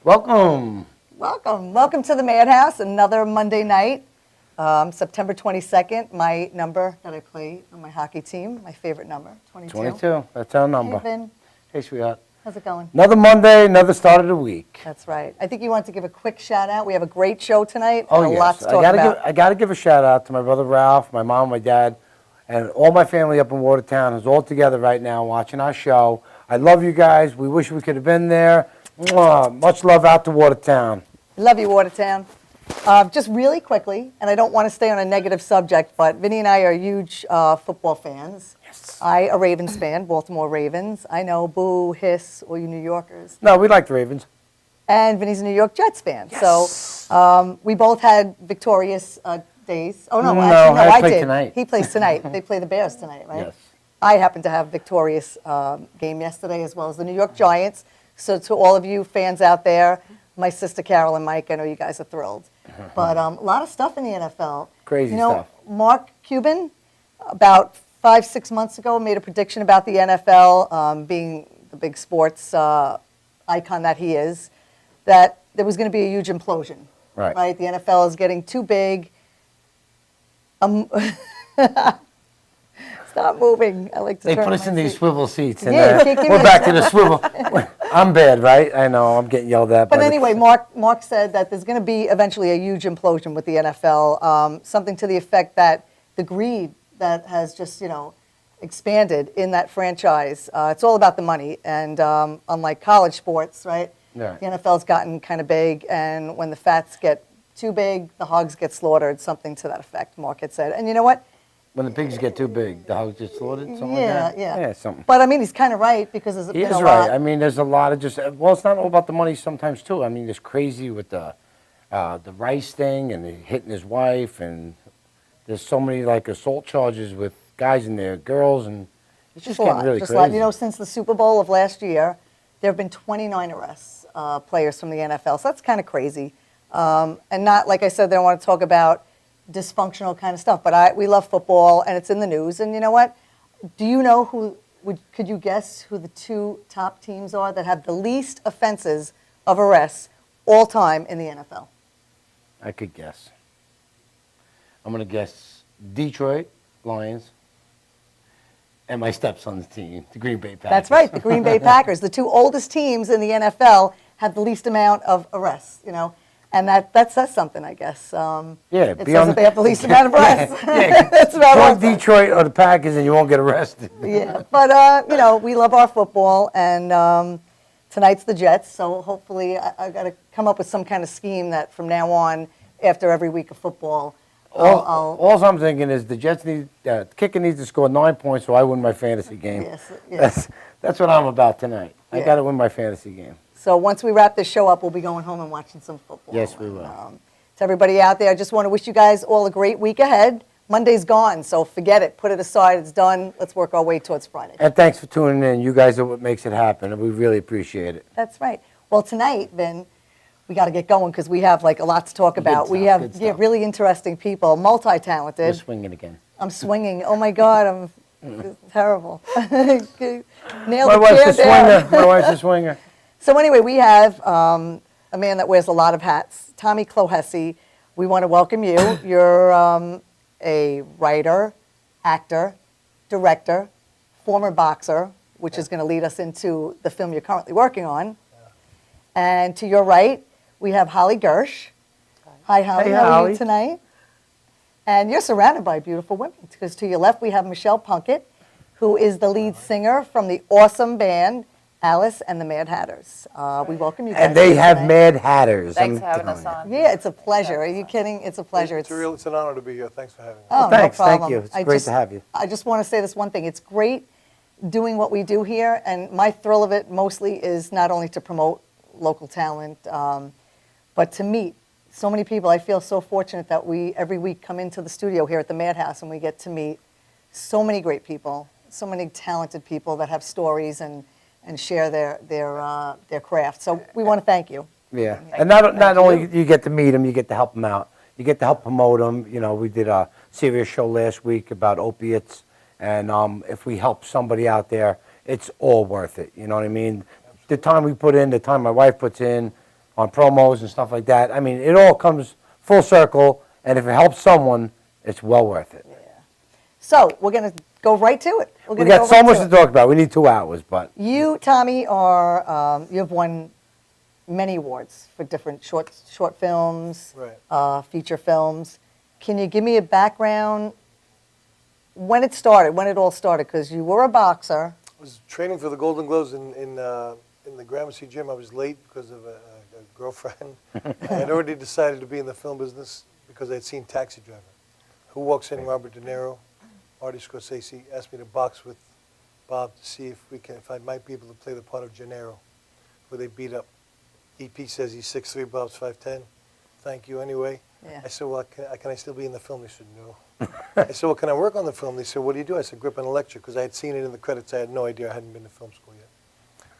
Welcome. Welcome to the Madhouse, another Monday night, September 22nd. My number that I play on my hockey team, my favorite number, 22. 22. That's our number. Hey, Vin. Hey, sweetheart. How's it going? Another Monday, another start of the week. That's right. I think you want to give a quick shout out. We have a great show tonight. Oh, and yes. a lot to talk about. I got to give a shout out to my brother Ralph, my mom, my dad, and all my family up in Watertown who's all together right now watching our show. I love you guys. We wish we could have been there. Mwah. Much love out to Watertown. Love you, Watertown. Just really quickly, and I don't want to stay on a negative subject, but Vinny and I are huge football fans. Yes. A Ravens fan, Baltimore Ravens. I know, boo, hiss, all you New Yorkers. No, we like the Ravens. And Vinny's a New York Jets fan. Yes. So we both had victorious days. Oh, no, No, actually, no, I I play did. tonight. He plays tonight. They play the Bears tonight, right? Yes. I happened to have a victorious game yesterday, as well as the New York Giants. So to all of you fans out there, my sister Carol and Mike, I know you guys are thrilled. But a lot of stuff in the NFL. Crazy you know, stuff. Mark Cuban, about 5-6 months ago, made a prediction about the NFL, being the big sports icon that he is, that there was going to be a huge implosion. Right. The NFL is getting too big. Stop moving. I like to They turn put us my in these seat. swivel seats. And, Yeah, you can't give we're me back a- to the swivel. I'm bad, right? I know. I'm getting yelled at. But anyway, Mark said that there's going to be eventually a huge implosion with the NFL, something to the effect that the greed that has just, expanded in that franchise, it's all about the money. And unlike college sports, right, Yeah. the NFL's gotten kind of big, and when the fats get too big, the hogs get slaughtered, something to that effect, Mark had said. And you know what? When the pigs get too big, the hogs get slaughtered, something like Yeah, that? yeah. Yeah, something. But I mean, he's kind of right, because there's He been is a right. lot. I mean, there's a lot of just, well, it's not all about the money sometimes, too. I mean, it's crazy with the Rice thing and the hitting his wife, and there's so many, like, assault charges with guys and their girls, and it's just a getting lot, really just crazy. a lot. You know, since the Super Bowl of last year, there have been 29 arrests, players from the NFL. So that's kind of crazy. And not, like I said, they don't want to talk about dysfunctional kind of stuff. But we love football, and it's in the news. And you know what? Do you know could you guess who the two top teams are that have the least offenses of arrests all time in the NFL? I could guess. I'm going to guess Detroit Lions and my stepson's team, the Green Bay Packers. That's right, the Green Bay Packers. The two oldest teams in the NFL have the least amount of arrests, And that says something, I guess. Yeah, it says that they have the least amount of arrests. Yeah, That's about all. join Detroit or the Packers and you won't get arrested. Yeah, but we love our football, and tonight's the Jets. So hopefully, I got to come up with some kind of scheme that from now on, after every week of football, All I'm thinking is the Jets kicker needs to score 9 points so I win my fantasy game. Yes. That's what I'm about tonight. I Yeah. got to win my fantasy game. So once we wrap this show up, we'll be going home and watching some football. Yes, we will. And, to everybody out there, I just want to wish you guys all a great week ahead. Monday's gone, so forget it. Put it aside. It's done. Let's work our way towards Friday. And thanks for tuning in. You guys are what makes it happen, and we really appreciate it. That's right. Well, tonight, Vin, we got to get going because we have a lot to talk about. We stuff, have good stuff. really interesting people, We're multi-talented. swinging again. I'm swinging. Oh my God, I'm terrible. Nailed My the wife's a chair down. swinger. My wife's a swinger. So anyway, we have a man that wears a lot of hats, Tommy Clohes. We want to welcome you. You're a writer, actor, director, former boxer, which is going to lead us into the film you're currently working on. And to your right, we have Holly Gersh. Hi, Holly. Hey, How are Holly. you tonight? And you're surrounded by beautiful women, because to your left, we have Michelle Punkett, who is the lead singer from the awesome band Alice and the Mad Hatters. We welcome you guys. And they here have tonight. Mad Hatters. Thanks I'm for having telling us you. on. Yeah, it's a pleasure. Are you kidding? It's a pleasure. It's an honor to be here. Thanks for having me. Oh, Thanks, no thank problem. you. It's great to have you. I just want to say this one thing. It's great doing what we do here, and my thrill of it mostly is not only to promote local talent, but to meet so many people. I feel so fortunate that we every week come into the studio here at the Madhouse and we get to meet so many great people, so many talented people that have stories and share their craft. So we want to thank you. Yeah, and not only you get to meet them, you get to help them out. You get to help promote them. You know, we did a serious show last week about opiates, and if we help somebody out there, it's all worth it. You know what I mean? The time we put in, the time my wife puts in, on promos and stuff like that. I mean, it all comes full circle, and if it helps someone, it's well worth it. So we're going to go right to it. We're We gonna got go so right much to to it. talk about. We need 2 hours, but You, Tommy, are you have won many awards for different short films, Right. feature films. Can you give me a background when it started, when it all started? Because you were a boxer. I was training for the Golden Gloves in the Gramercy gym. I was late because of a girlfriend. I had already decided to be in the film business because I had seen Taxi Driver. Who Walks In? Robert De Niro, Marty Scorsese asked me to box with Bob to see if I might be able to play the part of Gennaro, where they beat up. EP says he's 6'3", Bob's 5'10". Thank you anyway. Yeah. I said, well, can I still be in the film? They said, no. I said, well, can I work on the film? They said, what do you do? I said, grip on a lecture, because I had seen it in the credits. I had no idea. I hadn't been to film school yet.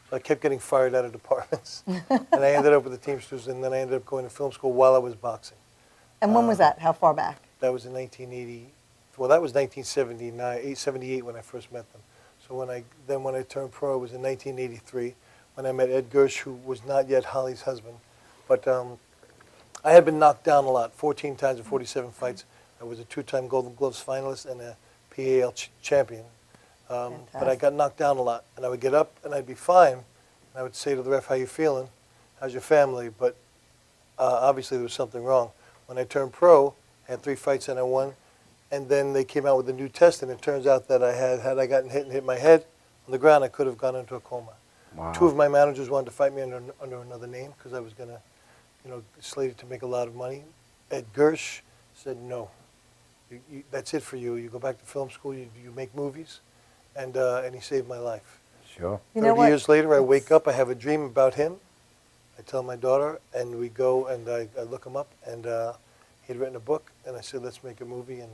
So I kept getting fired out of departments. And I ended up with the Teamsters, and then I ended up going to film school while I was boxing. And when was that? How far back? That was in 1980. Well, that was 1979, 78 when I first met them. So when I turned pro, it was in 1983 when I met Ed Gersh, who was not yet Holly's husband. But I had been knocked down a lot, 14 times in 47 fights. I was a 2-time Golden Gloves finalist and a PAL champion. But I got knocked down a lot. And I would get up and I'd be fine. And I would say to the ref, how you feeling? How's your family? But obviously there was something wrong. When I turned pro, I had 3 fights and I won. And then they came out with a new test, and it turns out that had I gotten hit and hit my head on the ground, I could have gone into a coma. wow. 2 of my managers wanted to fight me under another name because I was going to, slated to make a lot of money. Ed Gersh said, no, that's it for you. You go back to film school, you make movies, and he saved my life. Sure. You know 30 what? years later, I wake up, I have a dream about him. I tell my daughter, and we go and I look him up, and he'd written a book, and I said, let's make a movie, and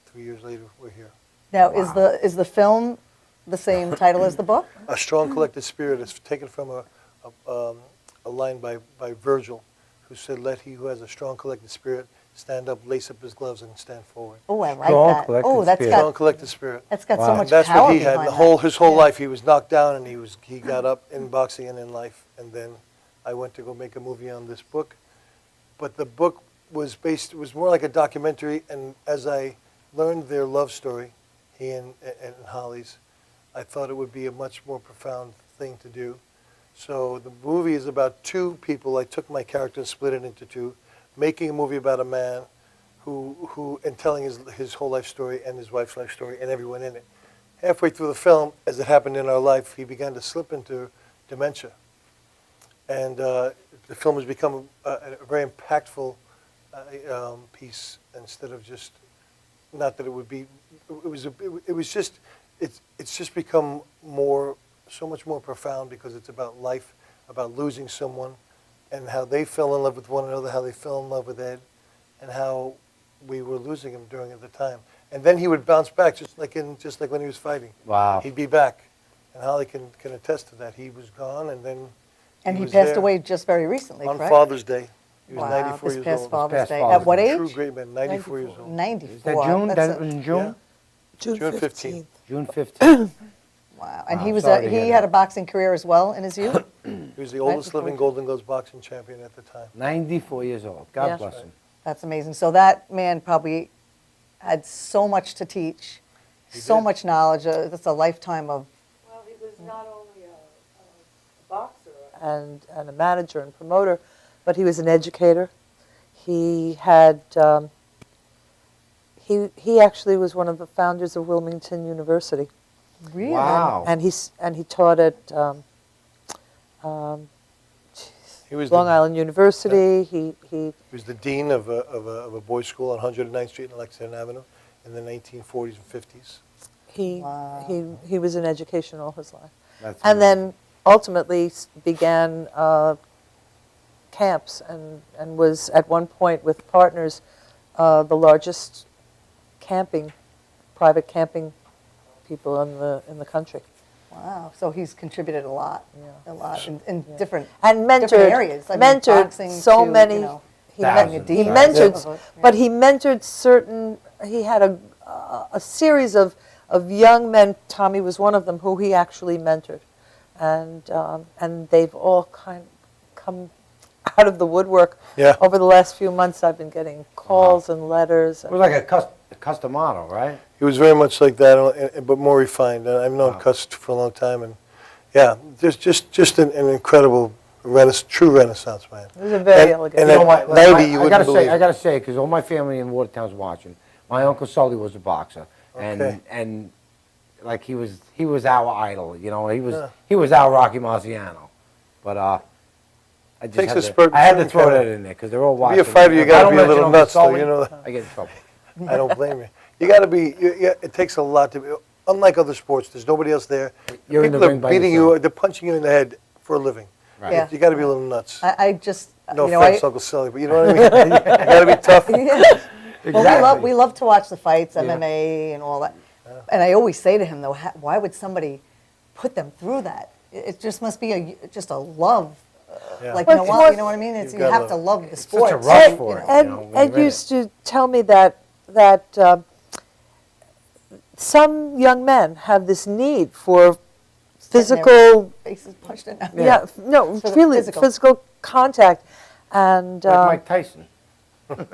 3 years later, we're here. Now, Wow. is the film the same title as the book? A Strong Collected Spirit is taken from a line by Virgil, who said, let he who has a strong collected spirit stand up, lace up his gloves, and stand forward. Oh, I like Strong that. collected Oh, that's spirit. Strong got collected spirit. that's got Wow. so And much That's power what he had. behind His whole Yeah. life, he was knocked down, and he got up in boxing and in life. And then I went to go make a movie on this book. But the book was more like a documentary, and as I learned their love story, he and Holly's, I thought it would be a much more profound thing to do. So the movie is about 2 people. I took my character and split it into 2, making a movie about a man who and telling his whole life story and his wife's life story and everyone in it. Halfway through the film, as it happened in our life, he began to slip into dementia. And the film has become a very impactful piece instead of just, not that it would be, it's just become so much more profound because it's about life, about losing someone, and how they fell in love with one another, how they fell in love with Ed, and how we were losing him during at the time. And then he would bounce back, just like when he was fighting. Wow. He'd be back, and Holly can attest to that. He was gone, and then And he was passed there away just very recently, on correct? Father's Day. He was Wow, 94 this years past old. Father's past Day. Father's At what Day. age? True great man, 94 years old. 94. Is that June? That's That was a- in June? Yeah. June June 15th. June 15th. wow. And Wow, he was sorry to he hear had that. a boxing career as well in his youth? He was the oldest before living he- Golden Gloves boxing champion at the time. 94 years old. God Yeah. bless him. That's amazing. So that man probably had so much to teach, He so did. much knowledge. That's a lifetime of. Well, he was not only a boxer and a manager and promoter, but he was an educator. He had he actually was one of the founders of Wilmington University, Really? Wow. and he taught at He was Long the, Island University. He he was the dean of a boys' school on 109th Street and Lexington Avenue in the 1940s and 50s. he Wow. he was in education all his life. That's And amazing. then ultimately began camps and was at one point with partners the largest private camping people in the country. Wow. So he's contributed a lot. Yeah. A lot in Yeah. different. And mentored Different areas. I mean, mentored boxing so to, many. you know, he, Thousands, men- he right? mentored, Yeah. but he mentored certain. He had a series of young men. Tommy was one of them who he actually mentored, and they've all come out of the woodwork. Yeah. Over the last few months, I've been getting calls and letters. It was like a custom model, right? He was very much like that, but more refined. I've known Wow. Cus for a long time, and yeah, just an incredible true Renaissance man. It was a very And- elegant. and You know at what? 90, you I wouldn't gotta believe say, I it. gotta say, because all my family in Watertown's watching. My uncle Sully was a boxer, Okay. and like he was our idol. You know, Yeah. he was our Rocky Marciano. But I just Takes had a to, spurt I had to to throw kinda- that in there because they're all To watching. be a fighter, you If I got to don't be a mention little Uncle nuts, though. Sully, You know that. I get in trouble. I don't blame you. You got to be. It takes a lot to be. Unlike other sports, there's nobody else there. You're in the People are ring by beating yourself. you. They're punching you in the head for a living. Right. Yeah. You got to be a little nuts. I just, No you know, offense, Uncle Sully, but you know what I mean. You got to be tough. Yeah. Well, Exactly. we love to watch the fights, Yeah. MMA and all that. And I always say to him, though, why would somebody put them through that? It just must be just a love. Yeah. Like, But you know what- you know what I mean? It's, You've you gotta have to love love the such sport. a rush for it. Ed, you know, when Ed you're in used to tell me that some young men have this need for physical, Faces punched in. no, For the really physical. physical contact, and Like Mike Tyson.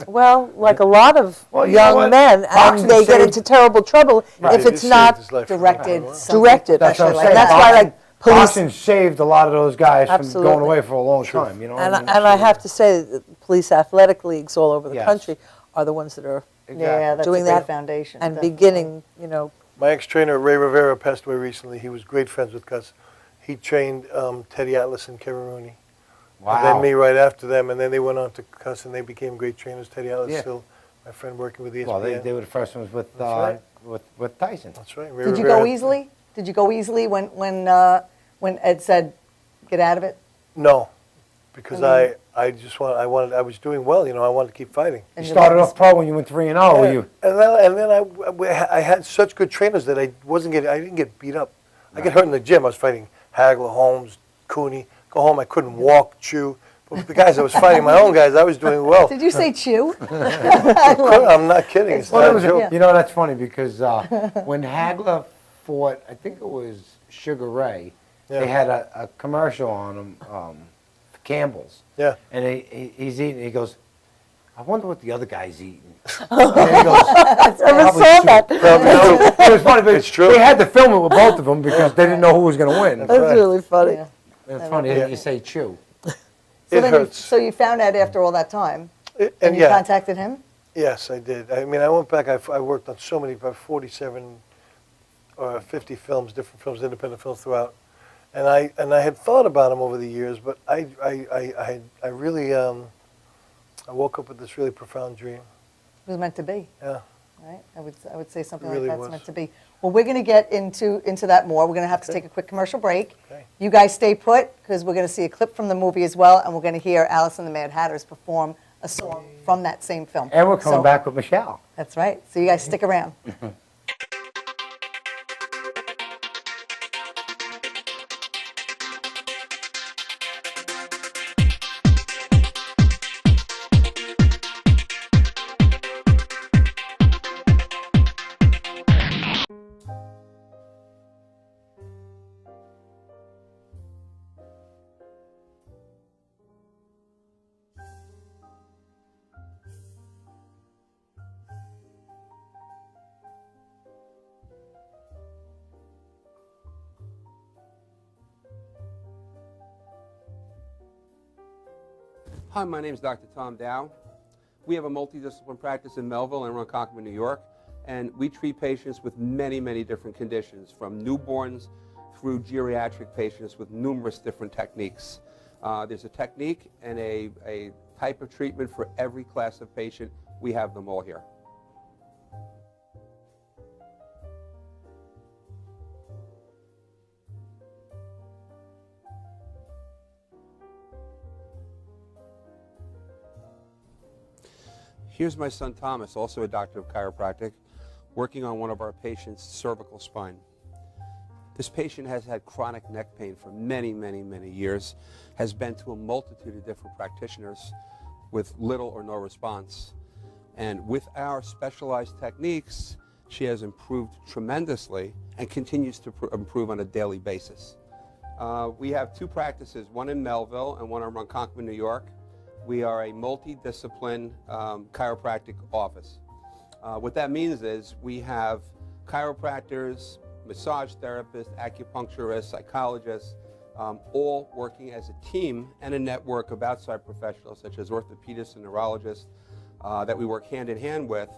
well, like a lot of Well, you know young what? men, Boxing and they get saved- into terrible trouble Right. if He it's saved not his life for a Directed. while. something directed. That's what I'm especially saying. And that's that. why, like, police. Boxing saved a lot of those guys from Absolutely. going away for a long time. You know. And, what I mean? and I have to say, that police athletic leagues all over the Yes. country are the ones that are Yeah, that's doing a great that foundation. and definitely. beginning, you know, My ex-trainer, Ray Rivera, passed away recently. He was great friends with Cus. He trained Teddy Atlas and Kevin Rooney. Wow. And then me right after them, and then they went on to Cus, and they became great trainers. Teddy Atlas Yeah. still my friend working with ESPN. Well, they were the first ones with That's with Tyson. That's right. Ray Did you Rivera go had- easily? Did you go easily when Ed said, "Get out of it"? No, because I I was doing well. You know, I wanted to keep fighting. And You you started loved off pro when you went 3-0. Were you? And then I had such good trainers that I didn't get beat up. I get hurt in the gym. I was fighting Hagler, Holmes, Cooney. Go home, I couldn't walk, chew. But with the guys I was fighting, my own guys, I was doing well. Did you say chew? I'm not kidding. It's Well, not it a was, joke. you know, that's funny because when Hagler fought, I think it was Sugar Ray, Yeah. they had a commercial on him, for Campbell's. Yeah. And he's eating, he goes, I wonder what the other guy's eating. And he goes, I never "Probably saw soup." that. Probably You know, soup. it was funny, but It's true. they had to film it with both of them because they didn't know who was going to win. That's really funny. Yeah. It's funny Yeah. that you say chew. So It then hurts. so you found out after all that time, And and you yeah, contacted him? yes, I did. I mean, I went back. I worked on so many, about 47 or 50 films, different films, independent films throughout. And I had thought about him over the years, but I really I woke up with this really profound dream. It was meant to be, Yeah. right? I would say something It really like that's was. meant to be. Well, we're going to get into that more. We're going to have to Okay. take a quick commercial break. Okay. You guys stay put because we're going to see a clip from the movie as well, and we're going to hear Alice and the Mad Hatters perform a song from that same film. And we're coming So- back with Michelle. That's right. So you guys stick around. Hi, my name is Dr. Tom Dow. We have a multidisciplinary practice in Melville and Ronkonkoma, New York, and we treat patients with many, many different conditions, from newborns through geriatric patients with numerous different techniques. There's a technique and a type of treatment for every class of patient. We have them all here. Here's my son Thomas, also a doctor of chiropractic, working on one of our patients' cervical spine. This patient has had chronic neck pain for many, many, many years, has been to a multitude of different practitioners with little or no response. And with our specialized techniques, she has improved tremendously and continues to improve on a daily basis. We have two practices, one in Melville and one in Ronkonkoma, New York. We are a multidiscipline chiropractic office. What that means is we have chiropractors, massage therapists, acupuncturists, psychologists, all working as a team and a network of outside professionals such as orthopedists and neurologists that we work hand in hand with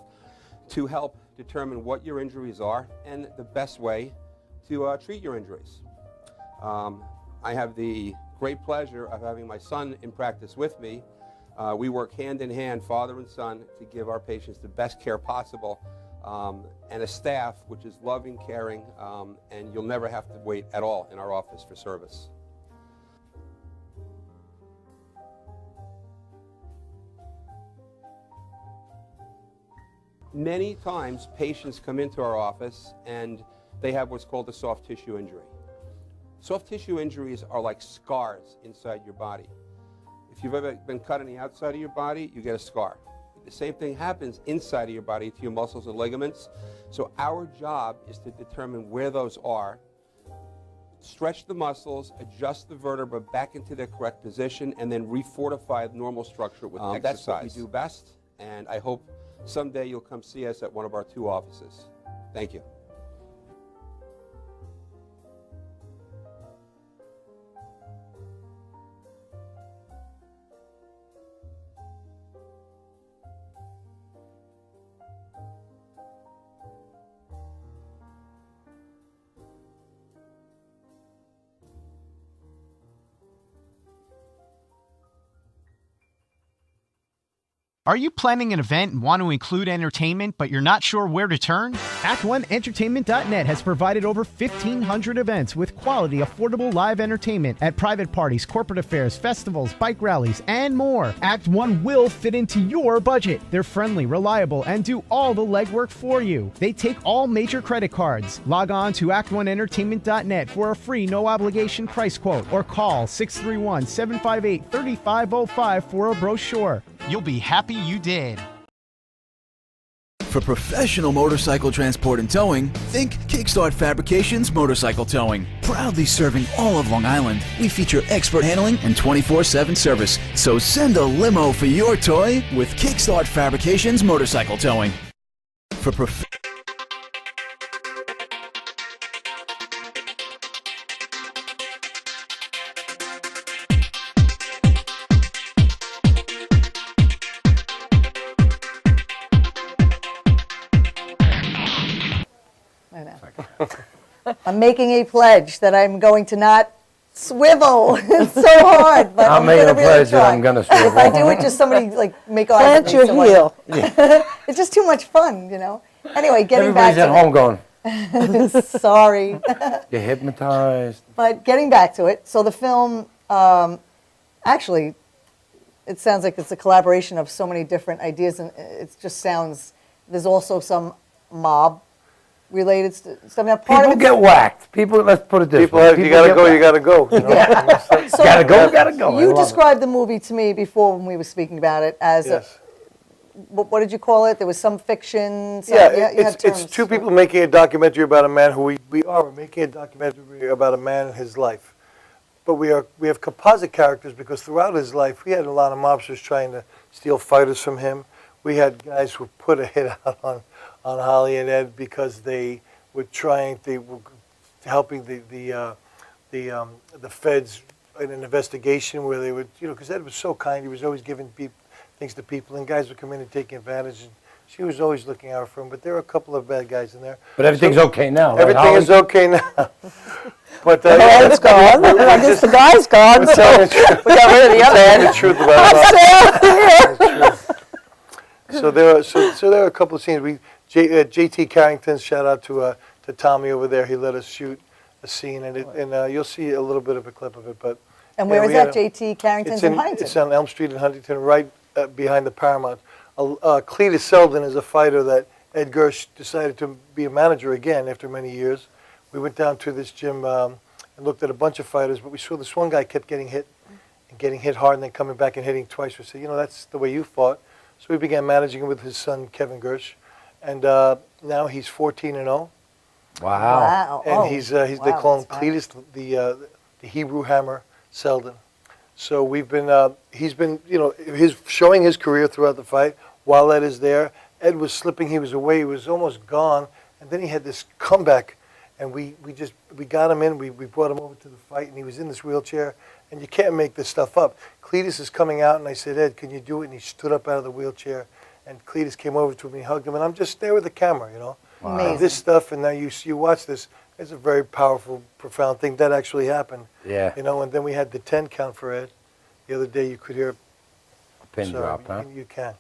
to help determine what your injuries are and the best way to treat your injuries. I have the great pleasure of having my son in practice with me. We work hand in hand, father and son, to give our patients the best care possible, and a staff which is loving, caring, and you'll never have to wait at all in our office for service. Many times patients come into our office and they have what's called a soft tissue injury. Soft tissue injuries are like scars inside your body. If you've ever been cut on the outside of your body, you get a scar. The same thing happens inside of your body to your muscles and ligaments. So our job is to determine where those are, stretch the muscles, adjust the vertebra back into their correct position, and then refortify the normal structure with exercise. That's what we do best, and I hope someday you'll come see us at one of our 2 offices. Thank you. Are you planning an event and want to include entertainment, but you're not sure where to turn? Act1Entertainment.net has provided over 1,500 events with quality, affordable live entertainment at private parties, corporate affairs, festivals, bike rallies, and more. Act 1 will fit into your budget. They're friendly, reliable, and do all the legwork for you. They take all major credit cards. Log on to Act1Entertainment.net for a free, no-obligation price quote or call 631-758-3505 for a brochure. You'll be happy you did. For professional motorcycle transport and towing, think Kickstart Fabrications Motorcycle Towing. Proudly serving all of Long Island, we feature expert handling and 24/7 service. So send a limo for your toy with Kickstart Fabrications Motorcycle Towing. For I know. I'm making a pledge that I'm going to not swivel. It's so hard, but I'm making gonna a pledge that I'm gonna swivel. If I do it, just somebody like make eyes at Plant me. your heel. It's just too much fun, you know. Anyway, getting back Everybody's at home going, to sorry, you're hypnotized. but getting back to it. So the film, actually, it sounds like it's a collaboration of so many different ideas, and it just sounds. There's also some mob related stuff. Now, part People of get whacked. People, let's put it this People way. have, you gotta get go, you whacked. gotta go. You know? So Gotta go, gotta go. I You love it. described the movie to me before when we were speaking about it as Yes. what did you call it? There was some fiction. Some, Yeah, you had it's terms. two people making a documentary about a man who we are. We're making a documentary about a man and his life. But we have composite characters because throughout his life, we had a lot of mobsters trying to steal fighters from him. We had guys who put a hit out on Holly and Ed because they were helping the feds in an investigation where they would, because Ed was so kind. He was always giving things to people, and guys would come in and take advantage. And she was always looking out for him. But there are a couple of bad guys in there. But everything's okay now, right, Everything Holly? is okay now. But The head's gone. I guess the guy's gone. we're telling the truth. We got rid of the other Telling the head. truth about it. So there are a couple of scenes. JT Carrington, shout out to Tommy over there. He let us shoot a scene, and you'll see a little bit of a clip of it. But And where is we that? had JT Carrington's in Huntington. It's on Elm Street in Huntington, right behind the Paramount. Cletus Selden is a fighter that Ed Gersh decided to be a manager again after many years. We went down to this gym and looked at a bunch of fighters, but we saw this one guy kept getting hit hard and then coming back and hitting twice. We said, that's the way you fought. So we began managing him with his son, Kevin Gersh. And now he's 14-0. Wow. Wow. And Oh, they wow, call him that's Cletus, the Hebrew Hammer Selden. So we've been, he's been, showing his career throughout the fight while Ed is there. Ed was slipping, he was away, he was almost gone, and then he had this comeback, and we got him in, we brought him over to the fight, and he was in this wheelchair, and you can't make this stuff up. Cletus is coming out, and I said, Ed, can you do it? And he stood up out of the wheelchair, and Cletus came over to me, hugged him, and I'm just there with the camera, Wow. Amazing. This stuff, and now you watch this, it's a very powerful, profound thing. That actually happened. Yeah. And then we had the 10 count for Ed. The other day you could hear Pin so drop, huh? You can.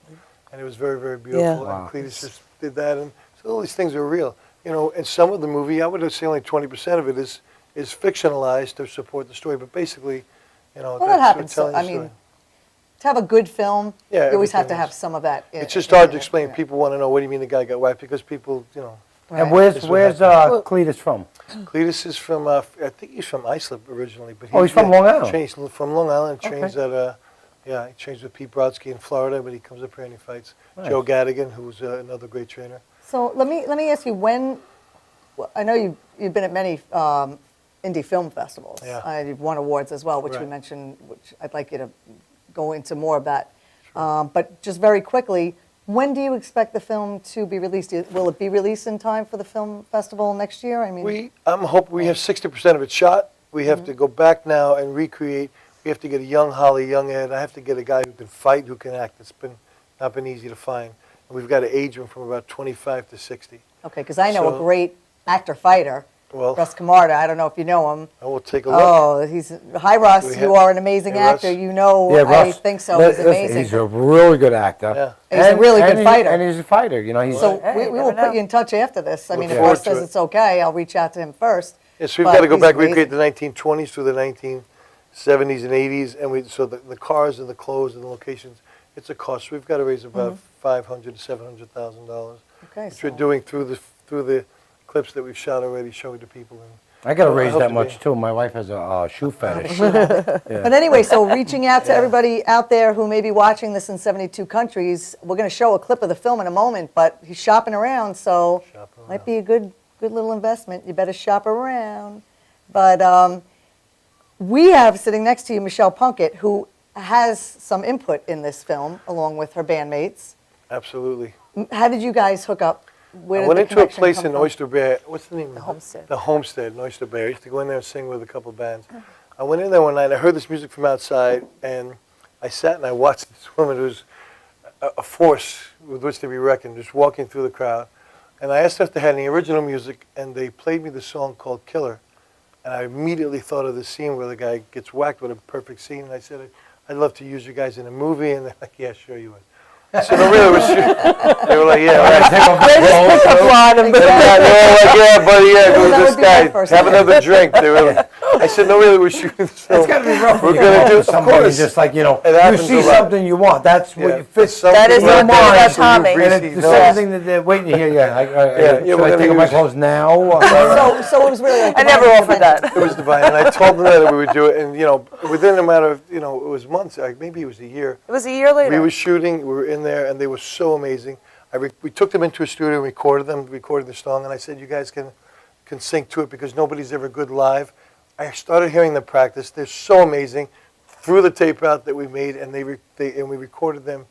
And it was very, very beautiful. Wow. And Cletus just did that. And so all these things are real. And some of the movie, I would say only 20% of it is fictionalized to support the story. But basically, Well, that's that happens. telling I the mean, story. to have a good film, Yeah, you always have to everything have is- some of that. It's just hard to explain. People want to know, what do you mean the guy got whacked? Because people, And Right. This where's would happen. Cletus from? Cletus is from, I think he's from Islip originally. But Oh, he's from Long Island. Trains from Long Island. Trains Okay. at, he trains with Pete Brodsky in Florida, but he comes up here and he fights Nice. Joe Gadigan, who's another great trainer. So let me ask you, well, I know you've been at many indie film festivals. Yeah. You've won awards as well, which we Right. mentioned, which I'd like you to go into more of that. But just very quickly, when do you expect the film to be released? Will it be released in time for the film festival next year? I mean, I'm hoping we have 60% of it shot. We have to go back now and recreate. We have to get a young Holly, young Ed. I have to get a guy who can fight, who can act. It's not been easy to find. And we've got to age him from about 25 to 60. okay, because I know a So- great actor-fighter, Well, Russ Camarda. I don't know if you know him. I will take a look. Oh, hi Russ. Do we You have- are an amazing Hey, Russ? actor. You know, Yeah, I Russ. think so. Li- He's listen, amazing. He's a really good actor. Yeah. He's a really good fighter. And he's a fighter. He's So Hey, we you will never put know. you in touch after this. I mean, if forward Russ to says it. it's okay, I'll reach out to him first. Yes, we've But got to go he's back, amazing. recreate the 1920s through the 1970s and 80s, and so the cars and the clothes and the locations, it's a cost. We've got to raise about $500,000 to $700,000, Okay, which we're so- doing through the clips that we've shot already, showing to people. I got to Well, I raise hope that to much be. too. My wife has a shoe fetish. But anyway, so reaching out to everybody out there who may be watching this in 72 countries, we're going to show a clip of the film in a moment, but he's shopping around, so Shopping might around. be a good little investment. You better shop around. But we have sitting next to you Michelle Punkett, who has some input in this film, along with her bandmates. Absolutely. How did you guys hook up? Where I did went the into a connection place come in from? Oyster Bay. What's the name? The of it? Homestead. The Homestead in Oyster Bay. I used to go in there and sing with a couple of bands. I went in there one night. I heard this music from outside, and I sat and I watched this woman who's a force with which to be reckoned, just walking through the crowd. And I asked her if they had any original music, and they played me the song called "Killer." And I immediately thought of the scene where the guy gets whacked with a perfect scene. And I said, I'd love to use you guys in a movie. And they're like, yeah, sure you would. I said, no, really, they were like, yeah, all right. Line and They were like, yeah, buddy, yeah, That go with would this be my guy. first Have thing. another drink. They were like, I said, no, really, we're shooting this film. It's got to be rough. We're when you gonna go do, with of somebody course. just like, It you happens see a lot. something you want. That's what Yeah, you fit. That is in your what I'm mind. about So you Tommy. And breathe, it's he the knows. same thing that they're waiting to hear. Yeah, Should we're I gonna take off my use- clothes now? So it was really like I never divine offered intervention. that. It was divine, and I told them that we would do it, and within a matter of, it was months, like maybe it was a year. It was a year later. We were shooting, we were in there, and they were so amazing. We took them into a studio and recorded the song, and I said, you guys can sync to it because nobody's ever good live. I started hearing them practice. They're so amazing. Threw the tape out that we made, and we recorded them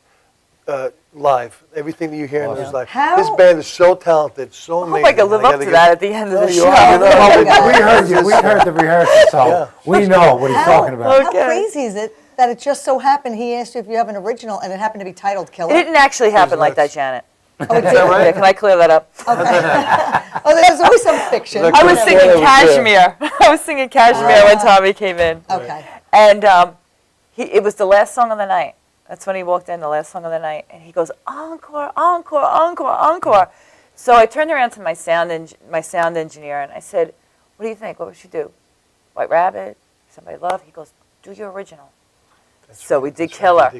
live. Everything that you hear in there is live. How- This band is so talented, so I amazing. hope I can live gotta up to give- that at the end of No, the you show. are, you know. We heard you. We heard the rehearsal, so Yeah. we know what he's talking about. How crazy is it that it just so happened he asked you if you have an original and it happened to be titled It Killer? didn't actually happen like that, nuts. Janet. Oh, it did? Yeah, can I clear that up? Oh, there's always some fiction. Like I was Yeah, singing that was Cashmere. I was singing Cashmere when Tommy came in. Okay. And it was the last song of the night. That's when he walked in, the last song of the night. And he goes, encore, encore, encore, encore. So I turned around to my sound engineer and I said, what do you think? What would you do? White Rabbit? Somebody Love? He goes, do your original. So we did Killer.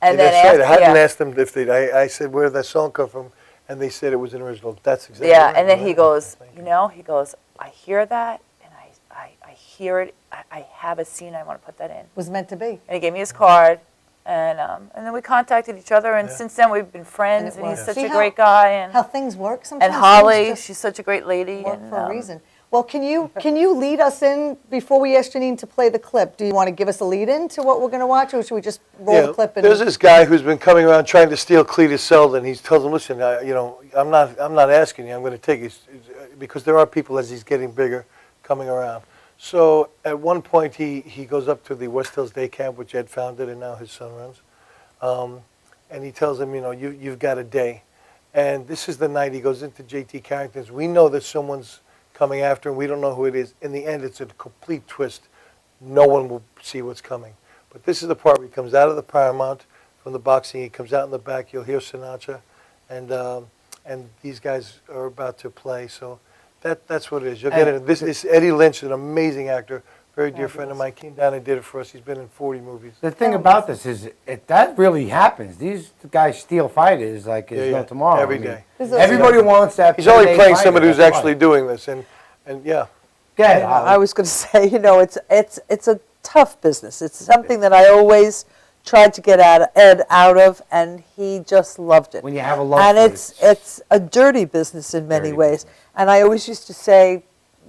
And then that's right. I after, hadn't yeah. asked them if they. I said, "Where did that song come from?" And they said it was an original. That's exactly. Yeah, right. and then he Right. goes, Thank he goes, I hear that, and I hear it. I have a scene. I want to put that in. Was meant to be. And he gave me his card, and then we contacted each other, and Yeah. since then we've been friends, And it and he's worked. such See a how- great guy, and How things work sometimes. Holly, things just she's such a great lady, work and for a reason. Well, can you lead us in before we ask Janine to play the clip? Do you want to give us a lead in to what we're going to watch, or should we just roll the clip? There's this guy who's been coming around trying to steal Cletus Selden. He tells him, listen, I'm not asking you. I'm going to take it because there are people as he's getting bigger coming around. So at one point he goes up to the West Hills Day Camp, which Ed founded and now his son runs, and he tells him, you've got a day, and this is the night he goes into J.T. Carrington's. We know that someone's coming after him. We don't know who it is. In the end, it's a complete twist. No one will see what's coming. But this is the part where he comes out of the Paramount from the boxing. He comes out in the back. You'll hear Sinatra, and these guys are about to play. So that's what it is. You'll get it. This is Eddie Lynch, an amazing actor, very dear friend of mine. Came down and did it for us. He's been in 40 movies. The thing about this is, that really happens. These guys steal fighters like it's no tomorrow. Every day. Everybody wants that. He's only playing fighter, somebody who's that's actually why. doing this, and yeah. Yeah, I was going to say, it's a tough business. It's something that I always tried to get Ed out of, and he just loved it. When you have a love and for it. it's a dirty business in many Dirty ways. And I always used to say,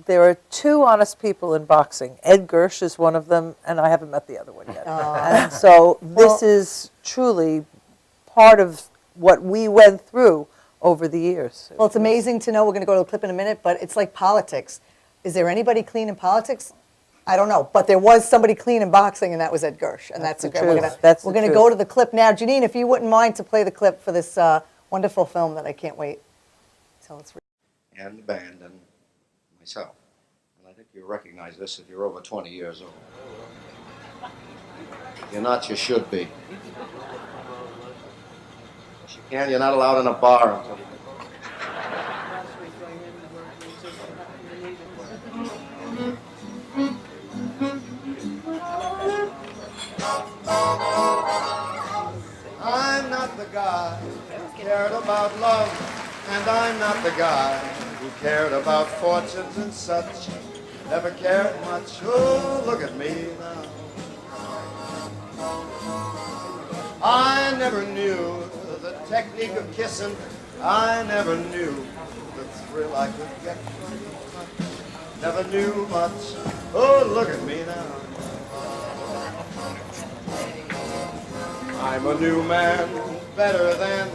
there are two honest people in boxing. Ed Gersh is one of them, and I haven't met the other one yet. And so this is truly part of what we went through over the years. Well, it's amazing to know. We're going to go to the clip in a minute, but it's like politics. Is there anybody clean in politics? I don't know, but there was somebody clean in boxing, and that was Ed Gersh, and that's the okay. truth. We're going to go to the clip now. Janine, if you wouldn't mind to play the clip for this wonderful film that I can't wait till it's. And the band and myself. And I think you'll recognize this if you're over 20 years old. If you're not, you should be. If you can, you're not allowed in a bar until I'm not the guy who cared about love, and I'm not the guy who cared about fortunes and such. Never cared much. Oh, look at me now. I never knew the technique of kissing. I never knew the thrill I could get from your touch. Never knew much. Oh, look at me now. I'm a new man, better than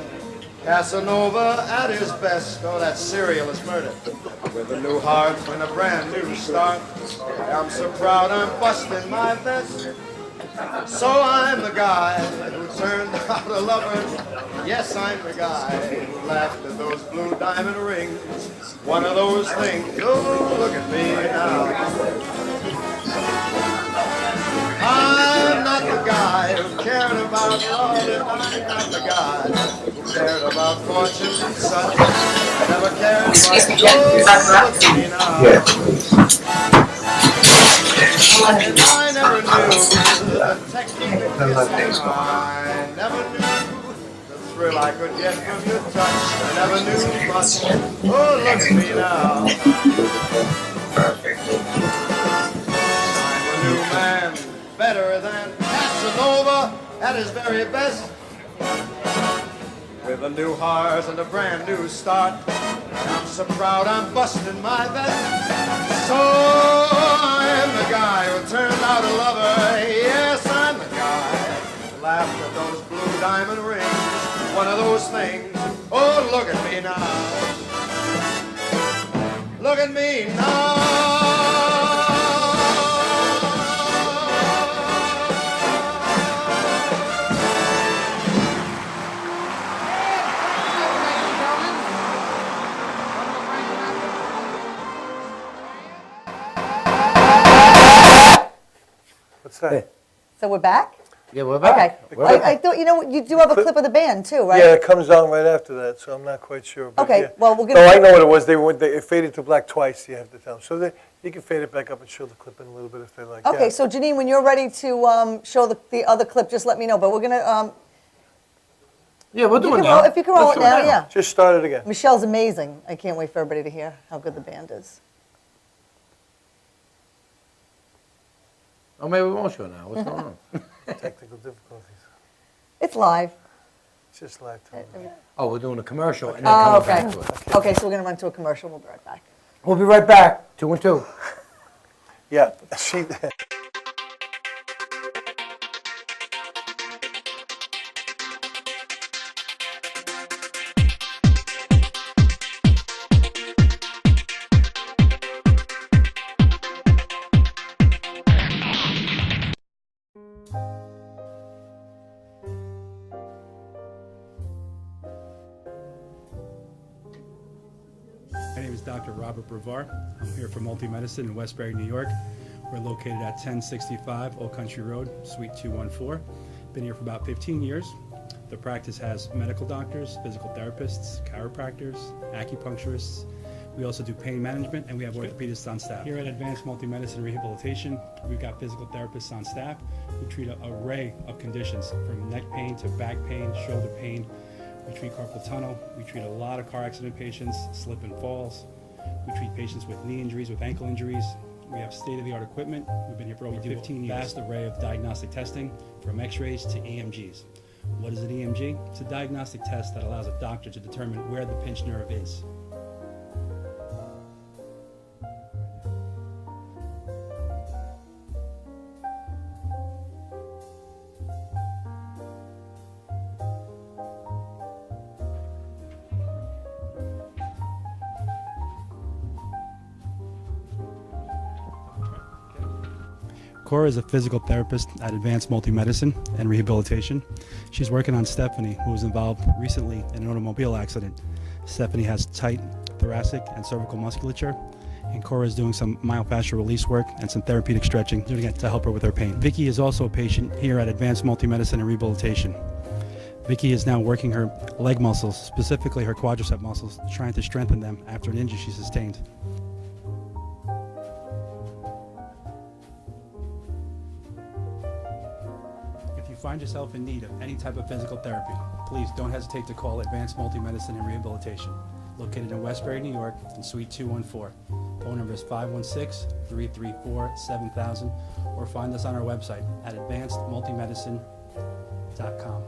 Casanova at his best. Oh, that serial is murder. With a new heart and a brand new start. I'm so proud I'm busting my vest. So I'm the guy who turned out a lover. Yes, I'm the guy who laughed at those blue diamond rings. One of those things. Oh, look at me now. I'm not the guy who cared about love, and I'm not the guy who cared about fortune and such. I never cared much. Oh, look at me now. And I never knew the technique of kissing. I never knew the thrill I could get from your touch. I never knew much. Oh, look at me now. I'm a new man, better than Casanova at his very best. With a new heart and a brand new start. I'm so proud I'm busting my vest. So I'm the guy who turned out a lover. Yes, I'm the guy who laughed at those blue diamond rings. One of those things. Oh, look at me now. Look at me now. What's that? So we're back? Yeah, we're back. Okay. We're back. I thought, you do have a clip of the band too, right? Yeah, it comes on right after that, so I'm not quite sure. But Okay, yeah. well, we're gonna. No, I know what it was. It faded to black twice, you have to tell them. So you can fade it back up and show the clip in a little bit if they like. Okay, Yeah. so Janine, when you're ready to show the other clip, just let me know. But we're gonna, Yeah, we'll do you it can now. roll, if you can roll Let's it do now, yeah. Just start it again. Michelle's amazing. I can't wait for everybody to hear how good the band is. Oh, maybe we won't show now. What's going on? Technical difficulties. It's live. It's just live time. Oh, we're doing a commercial and then Oh, coming okay. back to it. Okay, so we're gonna run to a commercial. We'll be right back. We'll be right back. 2 and 2. Yeah, she. My name is Dr. Robert Brevard. I'm here for Multi-Medicine in Westbury, New York. We're located at 1065 Old Country Road, Suite 214. Been here for about 15 years. The practice has medical doctors, physical therapists, chiropractors, acupuncturists. We also do pain management, and we have orthopedists on staff. Here at Advanced Multi-Medicine Rehabilitation, we've got physical therapists on staff who treat an array of conditions, from neck pain to back pain, shoulder pain. We treat carpal tunnel. We treat a lot of car accident patients, slip and falls. We treat patients with knee injuries, with ankle injuries. We have state-of-the-art equipment. We've been here for over 15 years. Vast array of diagnostic testing, from x-rays to EMGs. What is an EMG? It's a diagnostic test that allows a doctor to determine where the pinched nerve is. Cora is a physical therapist at Advanced Multi-Medicine and Rehabilitation. She's working on Stephanie, who was involved recently in an automobile accident. Stephanie has tight thoracic and cervical musculature, and Cora is doing some myofascial release work and some therapeutic stretching, doing it to help her with her pain. Vicky is also a patient here at Advanced Multi-Medicine and Rehabilitation. Vicky is now working her leg muscles, specifically her quadricep muscles, trying to strengthen them after an injury she sustained. If you find yourself in need of any type of physical therapy, please don't hesitate to call Advanced Multi-Medicine and Rehabilitation, located in Westbury, New York, in Suite 214. Phone number is 516-334-7000, or find us on our website at advancedmultimedicine.com.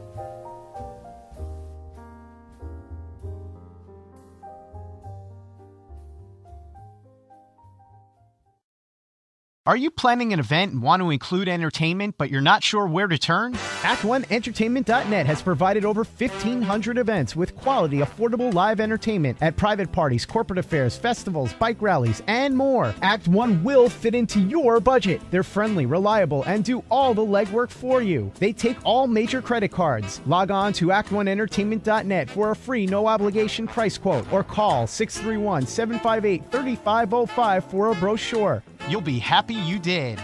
Are you planning an event and want to include entertainment, but you're not sure where to turn? Act1Entertainment.net has provided over 1,500 events with quality, affordable live entertainment at private parties, corporate affairs, festivals, bike rallies, and more. Act 1 will fit into your budget. They're friendly, reliable, and do all the legwork for you. They take all major credit cards. Log on to Act1Entertainment.net for a free, no-obligation price quote, or call 631-758-3505 for a brochure. You'll be happy you did.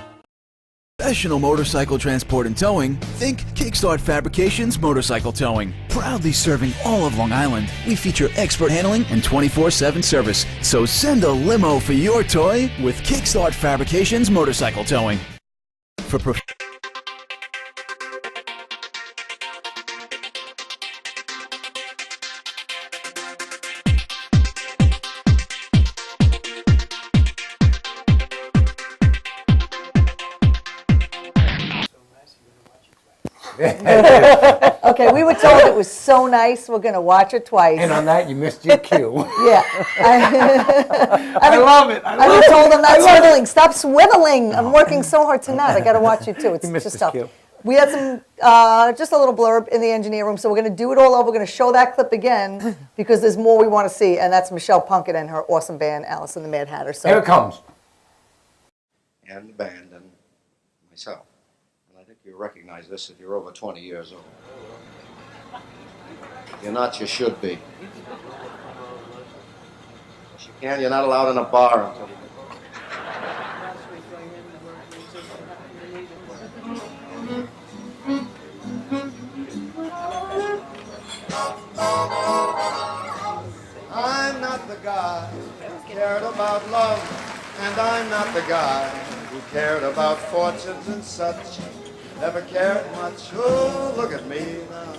Professional motorcycle transport and towing? Think Kickstart Fabrications Motorcycle Towing. Proudly serving all of Long Island, we feature expert handling and 24/7 service. So send a limo for your toy with Kickstart Fabrications Motorcycle Towing. For Okay, we were told it was so nice, we're going to watch it twice. And on that, you missed your cue. Yeah. I love it. I was told I'm not swiveling. Stop swiveling. I'm working so hard tonight. I got to watch you too. It's You missed just his tough. cue. We had some, just a little blurb in the engineer room, so we're going to do it all over. We're going to show that clip again because there's more we want to see, and that's Michelle Punkett and her awesome band, Alice and the Mad Hatter. So Here it comes. And the band and myself. And I think you recognize this if you're over 20 years old. If you're not, you should be. If you can, you're not allowed in a bar until you... I'm not the guy who cared about love, and I'm not the guy who cared about fortunes and such. Never cared much. Oh, look at me now.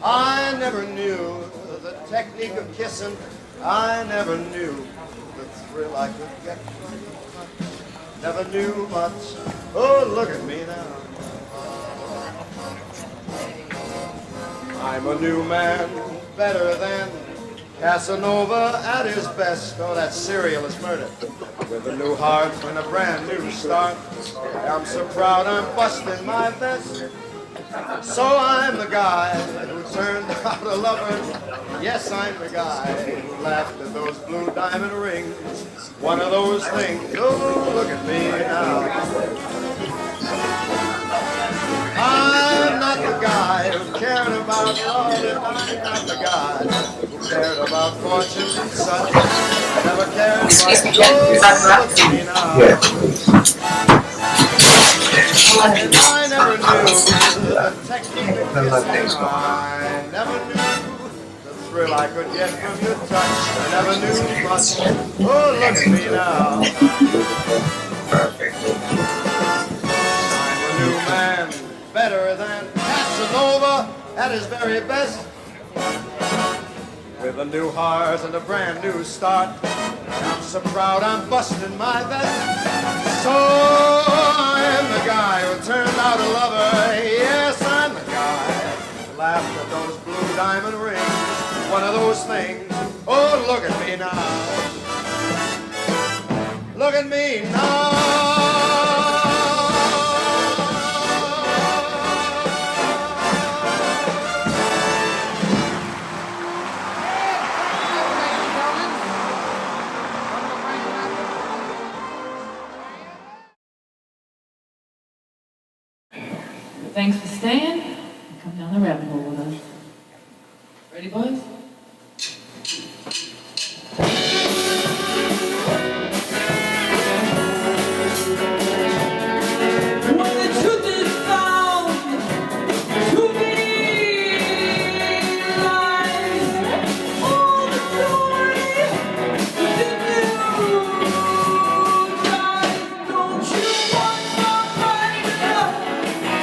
I never knew the technique of kissing. I never knew the thrill I could get from it. Never knew much. Oh, look at me now. I'm a new man, better than Casanova at his best. Oh, that serial is murder. With a new heart and a brand new start. I'm so proud I'm busting my vest. So I'm the guy who turned out a lover. Yes, I'm the guy who laughed at those blue diamond rings. One of those things. Oh, look at me now. I'm not the guy who cared about love, and I'm not the guy who cared about fortune and such. I never cared much. Oh, look at me now. And I never knew the technique of kissing. I never knew the thrill I could get from your touch. I never knew much. Oh, look at me now. Perfect. I'm a new man, better than Casanova at his very best. With a new heart and a brand new start. I'm so proud I'm busting my vest. So I'm the guy who turned out a lover. Yes, I'm the guy who laughed at those blue diamond rings. One of those things. Oh, look at me now. Look at me now. Thanks for staying. Come down the rabbit hole with us. Ready, boys? When the truth is found to be lies, all the story within you dies. Don't you want somebody to love?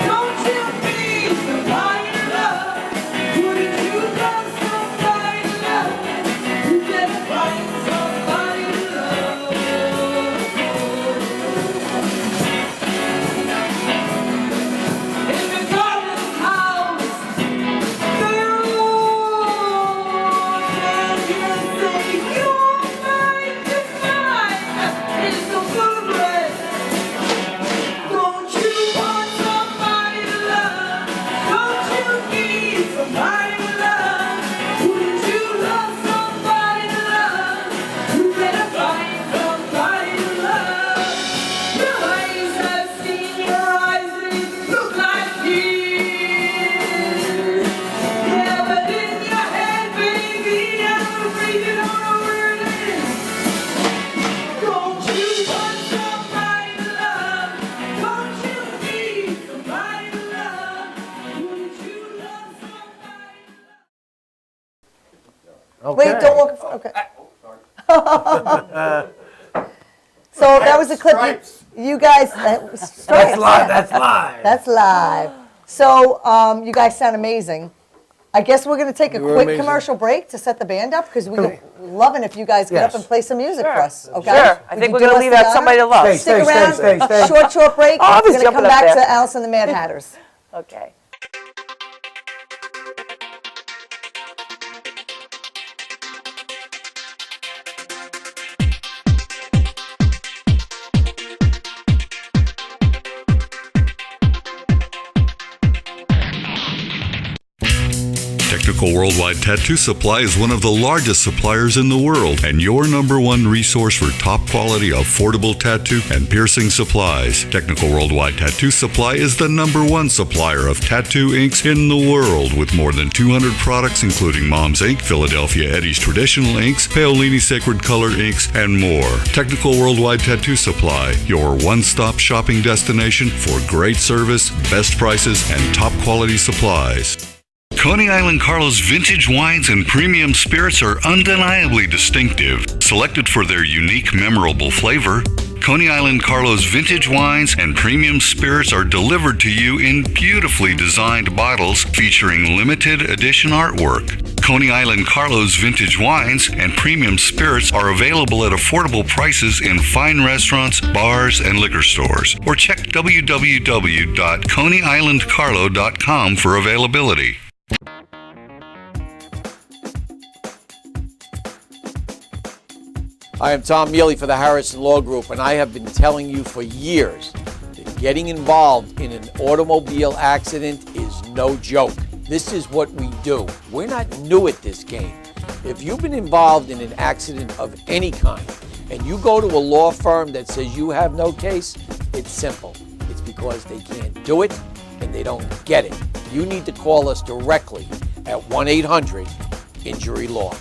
Don't you need somebody to love? Wouldn't you love somebody to love? You just find somebody to love. In the garden house, the road and you say you're mine to mine. It's so good. Don't you want somebody to love? Don't you need somebody to love? Wouldn't you love somebody to love? You better find somebody to love. Your eyes have seen your eyes, they look like his. Yeah, but in your head, baby, I'm afraid you don't know where it is. Don't you want somebody to love? Don't you need somebody to love? Wouldn't you love somebody? Wait, don't walk. Okay. So that was a clip. You guys. That's live. That's live. That's live. So you guys sound amazing. I guess we're going to take a were quick amazing. commercial break to set the band up because we're loving if you guys get Yes. up and play some music for us. Okay. Sure. I Would think you we're do going to us leave the out honor? somebody to love. Stay. Stick around. Short break. Oh, I was We're going to jumping come up back there. to Alice and the Mad Hatters. Okay. Technical Worldwide Tattoo Supply is one of the largest suppliers in the world and your #1 resource for top quality, affordable tattoo and piercing supplies. Technical Worldwide Tattoo Supply is the #1 supplier of tattoo inks in the world with more than 200 products including Mom's Ink, Philadelphia Eddie's Traditional Inks, Paolini Sacred Color Inks, and more. Technical Worldwide Tattoo Supply, your one-stop shopping destination for great service, best prices, and top quality supplies. Coney Island Carlos vintage wines and premium spirits are undeniably distinctive, selected for their unique, memorable flavor. Coney Island Carlos vintage wines and premium spirits are delivered to you in beautifully designed bottles featuring limited edition artwork. Coney Island Carlos vintage wines and premium spirits are available at affordable prices in fine restaurants, bars, and liquor stores. Or check www.coneyislandcarlo.com for availability. I am Tom Mealy for the Harrison Law Group, and I have been telling you for years that getting involved in an automobile accident is no joke. This is what we do. We're not new at this game. If you've been involved in an accident of any kind, and you go to a law firm that says you have no case, it's simple. It's because they can't do it and they don't get it. You need to call us directly at 1-800-INJURY-LAW.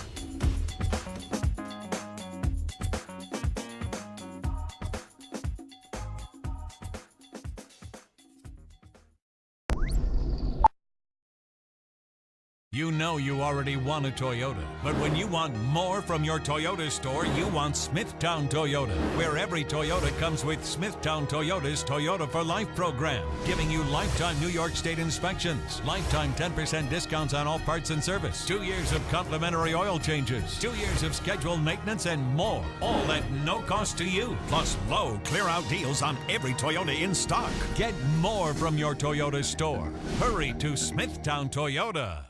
You know you already want a Toyota, but when you want more from your Toyota store, you want Smithtown Toyota, where every Toyota comes with Smithtown Toyota's Toyota for Life program, giving you lifetime New York State inspections, lifetime 10% discounts on all parts and service, 2 years of complimentary oil changes, 2 years of scheduled maintenance, and more, all at no cost to you, plus low clear-out deals on every Toyota in stock. Get more from your Toyota store. Hurry to Smithtown Toyota.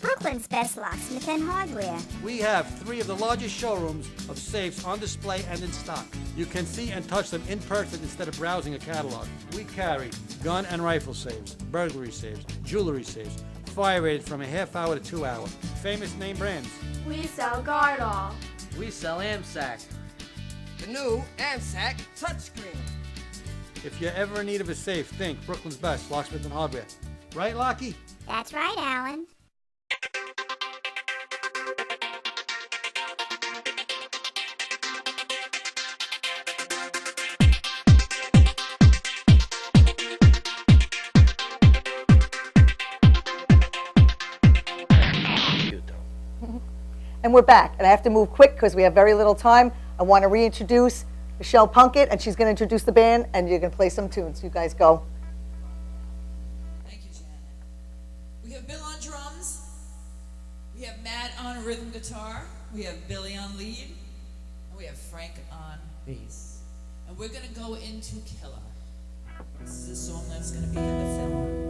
Brooklyn's best locksmith and hardware. We have 3 of the largest showrooms of safes on display and in stock. You can see and touch them in person instead of browsing a catalog. We carry gun and rifle safes, burglary safes, jewelry safes, fire rated from a half hour to 2 hour. Famous name brands. We sell Gardol. We sell AMSAC. The new AMSAC touchscreen. If you're ever in need of a safe, think Brooklyn's best locksmith and hardware. Right, Lockie? That's right, Alan. And we're back, and I have to move quick because we have very little time. I want to reintroduce Michelle Plunkett, and she's going to introduce the band, and you're going to play some tunes. You guys go. Thank you, Janet. We have Bill on drums. We have Matt on rhythm guitar. We have Billy on lead. And we have Frank on bass. And we're going to go into Killer. This is a song that's going to be in the film.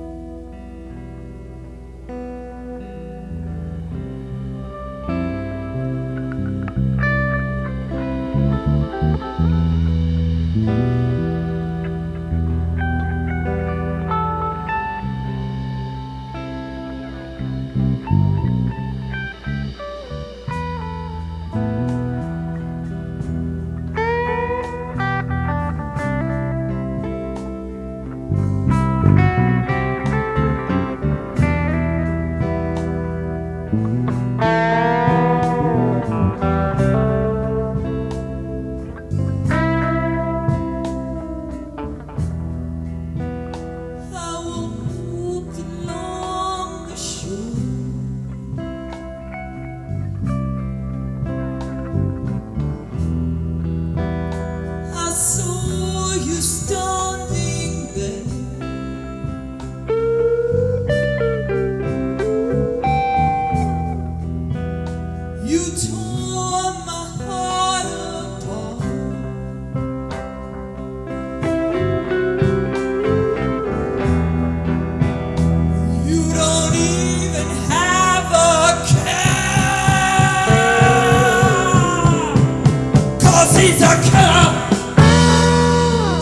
he's a killer.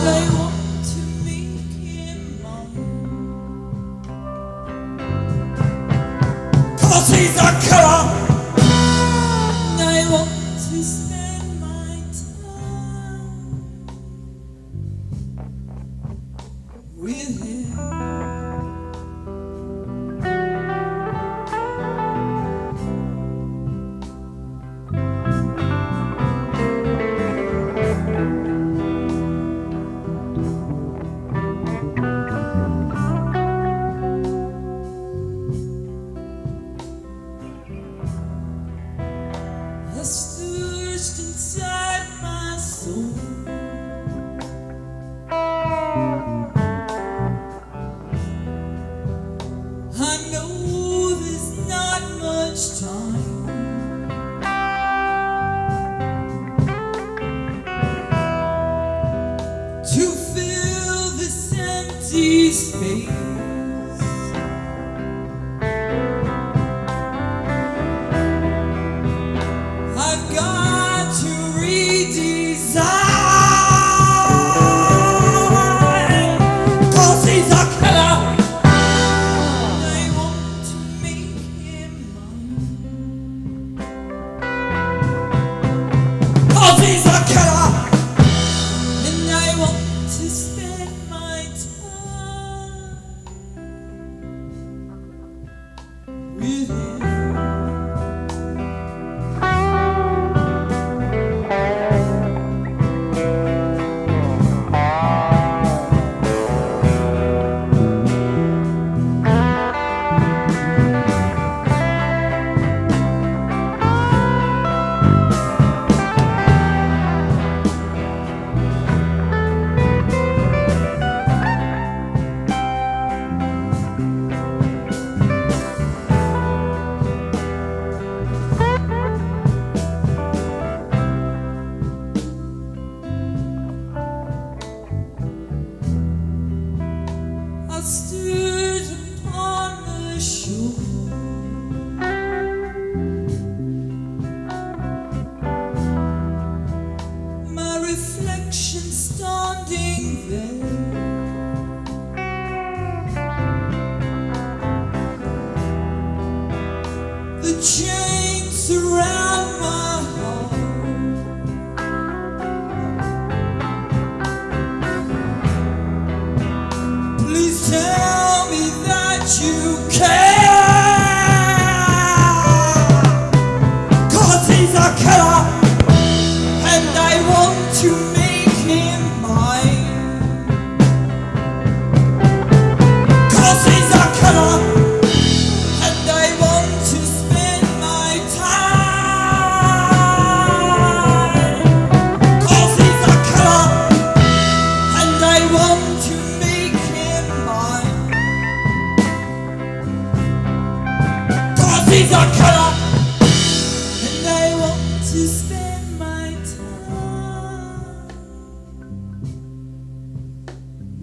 They want to make him mine. 'Cause he's a killer. I want to spend my time with him. The thirst inside my soul. I know there's not much time to fill this empty space. I've got to redesign. 'Cause he's a killer. I want to make him mine. 'Cause he's a killer. And I want to spend my time with him. I stood upon the shore. My reflection standing there. The chains around my heart. Please tell me that you care. 'Cause he's a killer. And I want to make him mine. 'Cause he's a killer. And I want to spend my time. 'Cause he's a killer. And I want to make him mine. 'Cause he's a killer. And I want to spend my time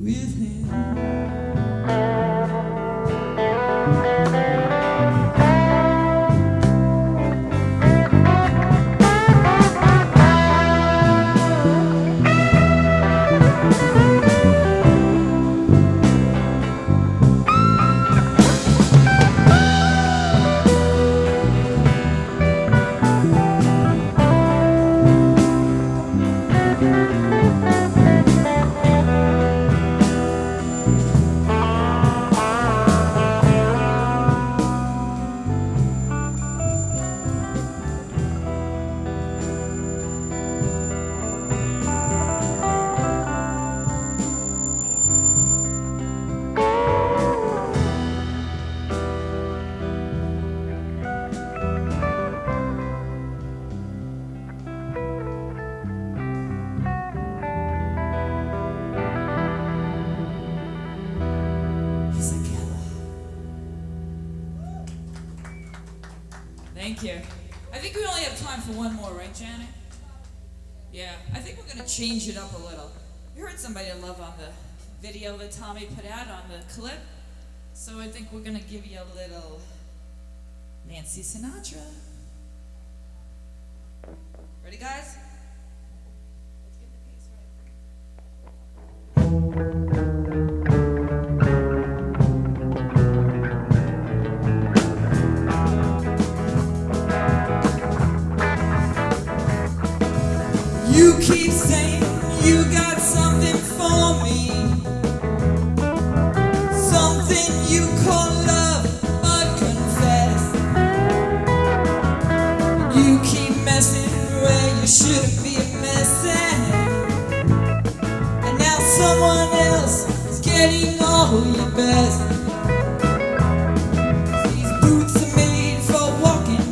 with him. Thank you. I think we only have time for one more, right, Janet? Yeah, I think we're going to change it up a little. We heard somebody love on the video that Tommy put out on the clip, so I think we're going to give you a little Nancy Sinatra. Ready, guys? You keep saying you got something for me, something you call love, but confess you keep messing where you shouldn't be messing, and now someone else is getting all your best. These boots are made for walking,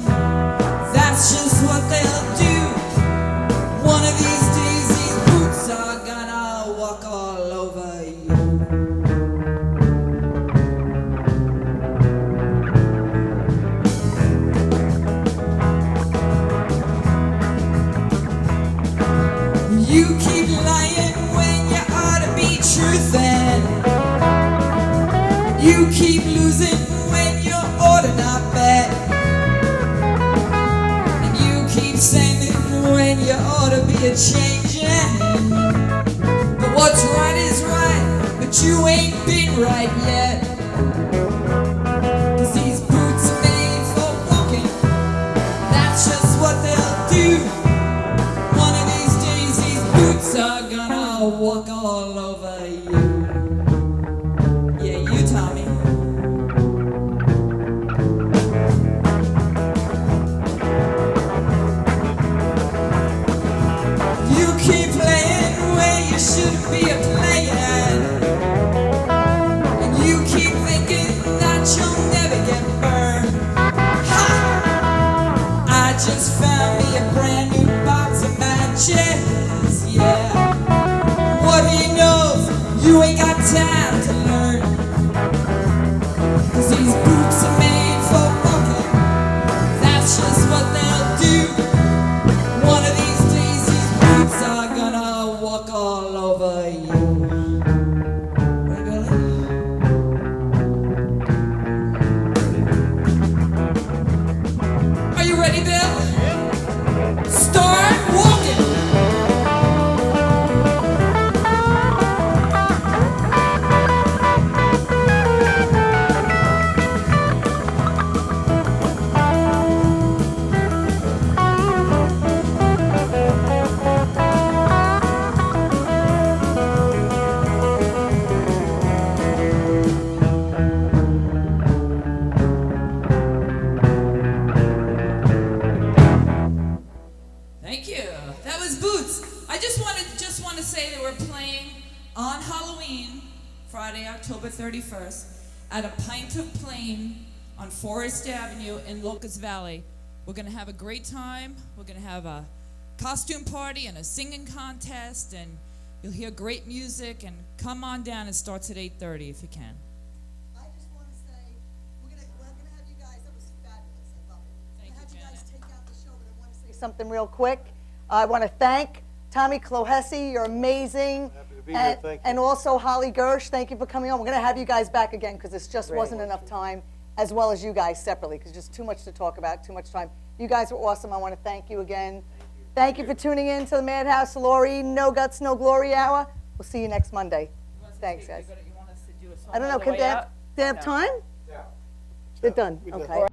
that's just what they'll do. One of these days these boots are gonna walk all over you. You keep lying when you ought to be truthin'. You keep losing when you ought to not bet. And you keep saying when you ought to be a-changin'. But what's right is right, but you ain't been right yet. 'Cause these boots are made for walking, that's just what they'll do. One of these days these boots are gonna walk all over you. Yeah, you, Tommy. You keep playing where you shouldn't be a-playin', and you keep thinking that you'll never get burned. Ha! I just found me a brand new box of matches, yeah. What he knows, you ain't got time to learn. 'Cause these boots are made for walking, that's just what they'll do. One of these days these boots are gonna walk all over you. Right, Billy? Are you ready, Bill? Start walking. Thank you. That was Boots. I just want to say that we're playing on Halloween, Friday, October 31st, at a Pint of Plain on Forest Avenue in Locust Valley. We're going to have a great time. We're going to have a costume party and a singing contest, and you'll hear great music. And come on down. It starts at 8:30 if you can. I just want to say, we're gonna have you guys, that was fabulous, I love it. Thank We're gonna you, have you guys Janet. take out the show, but I want to say something real quick. I want to thank Tommy Clohes, you're amazing. Happy to be here, And, thank you. and also Holly Gersh, thank you for coming on. We're gonna have you guys back again, because this just wasn't enough time, as well as you guys separately, because just too much to talk about, too much time. You guys were awesome, I want to thank you again. Thank you for tuning in to the Madhouse Soluri No Guts, No Glory Hour. We'll see you next Monday. Thanks, guys. You want us to do a song I don't know, on the can way they have, out? they have No. time? Yeah. They're done, We did. okay. Or